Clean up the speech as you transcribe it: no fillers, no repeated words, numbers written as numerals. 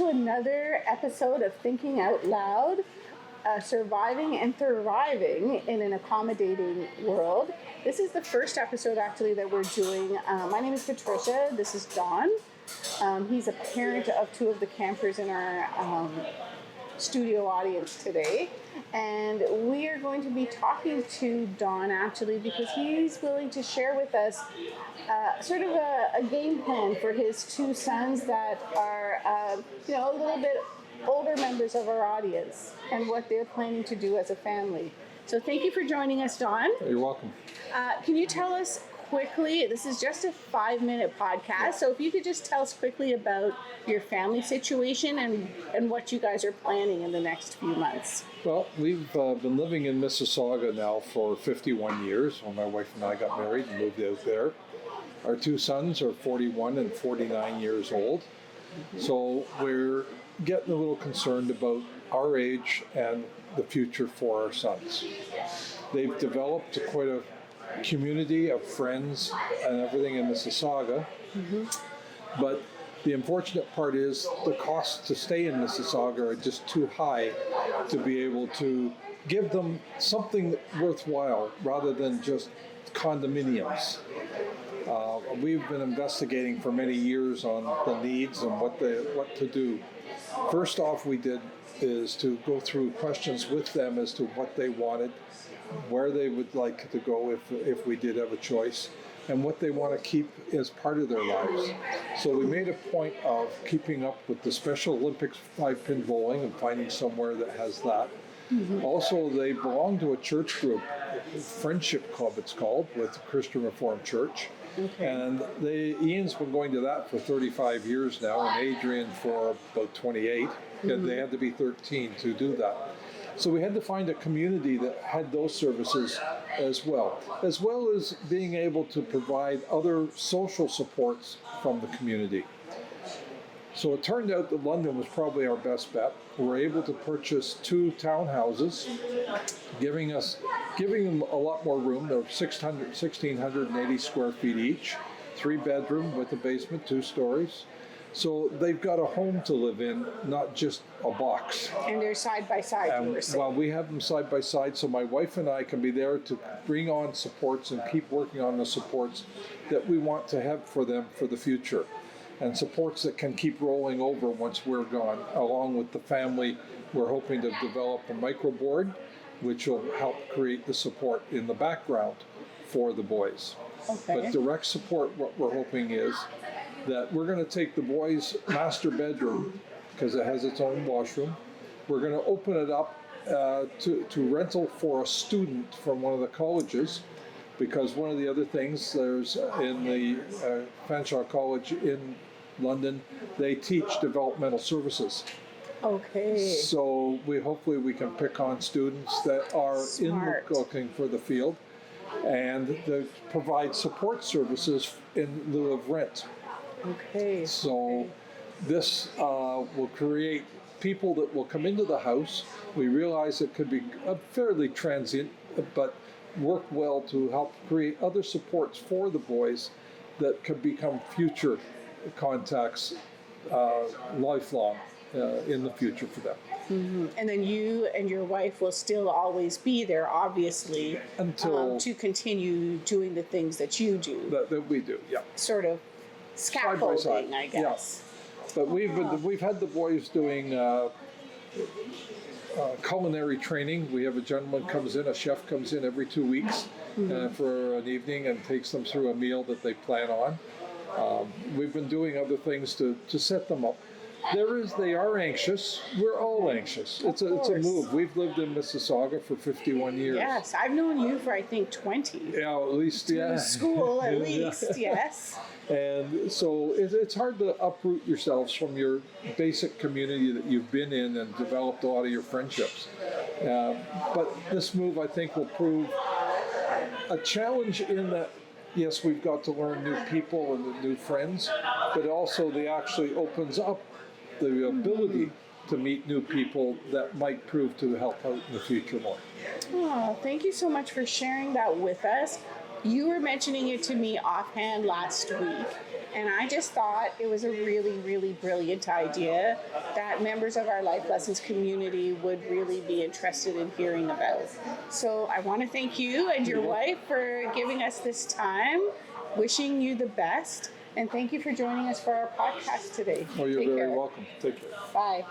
to another episode of Thinking Out Loud, Surviving and Thriving in an Accommodating World. This is the first episode actually that we're doing. My name is Patricia. This is Don. He's a parent of two of the campers in our studio audience today. And we are going to be talking to Don actually because he's willing to share with us sort of a game plan for his two sons that are, a little bit older members of our audience and what they're planning to do as a family. So thank you for joining us, Don. You're welcome. Can you tell us quickly, this is just a 5-minute podcast, so if you could just tell us quickly about your family situation and what you guys are planning in the next few months. Well, we've been living in Mississauga now for 51 years when my wife and I got married and moved out there. Our two sons are 41 and 49 years old, so we're getting a little concerned about our age and the future for our sons. They've developed quite a community of friends and everything in Mississauga, but the unfortunate part is the costs to stay in Mississauga are just too high to be able to give them something worthwhile rather than just condominiums. We've been investigating for many years on the needs and what to do. First off, we did is to go through questions with them as to what they wanted, where they would like to go if we did have a choice, and what they want to keep as part of their lives. So we made a point of keeping up with the Special Olympics 5-pin bowling and finding somewhere that has that. Also, they belong to a church group, Friendship Club it's called, with the Christian Reformed Church. Okay. And Ian's been going to that for 35 years now, and Adrian for about 28. And they had to be 13 to do that. So we had to find a community that had those services as well as being able to provide other social supports from the community. So it turned out that London was probably our best bet. We were able to purchase 2 townhouses, giving them a lot more room. They're 1,680 square feet each, 3-bedroom with a basement, 2 stories. So they've got a home to live in, not just a box. And they're side by side, you were saying. Well, we have them side by side, so my wife and I can be there to bring on supports and keep working on the supports that we want to have for them for the future. And supports that can keep rolling over once we're gone. Along with the family, we're hoping to develop a microboard, which will help create the support in the background for the boys. Okay. But direct support, what we're hoping is that we're going to take the boys' master bedroom, because it has its own washroom. We're going to open it up to rental for a student from one of the colleges, because one of the other things there's in the Fanshawe College in London, they teach developmental services. Okay. So hopefully we can pick on students that are looking for the field, and to provide support services in lieu of rent. Okay. So this will create people that will come into the house. We realize it could be fairly transient, but work well to help create other supports for the boys that could become future contacts lifelong in the future for them. And then you and your wife will still always be there, obviously, until to continue doing the things that you do. That we do, yeah. Sort of scaffolding, side by side. I guess. Yeah. But we've had the boys doing culinary training. We have a gentleman a chef comes in every 2 weeks for an evening and takes them through a meal that they plan on. We've been doing other things to set them up. They are anxious. We're all anxious. It's a move. We've lived in Mississauga for 51 years. Yes, I've known you for I think 20. Yeah, at least, yeah. School, at least, yes. And so it's hard to uproot yourselves from your basic community that you've been in and developed a lot of your friendships. But this move, I think, will prove a challenge in that, yes, we've got to learn new people and new friends, but also they actually opens up the ability to meet new people that might prove to help out in the future more. Oh, thank you so much for sharing that with us. You were mentioning it to me offhand last week, And I just thought it was a really, really brilliant idea that members of our Life Lessons community would really be interested in hearing about. So I want to thank you and your wife for giving us this time, wishing you the best, and thank you for joining us for our podcast today. Well, you're Take very care. welcome. Take care. Bye.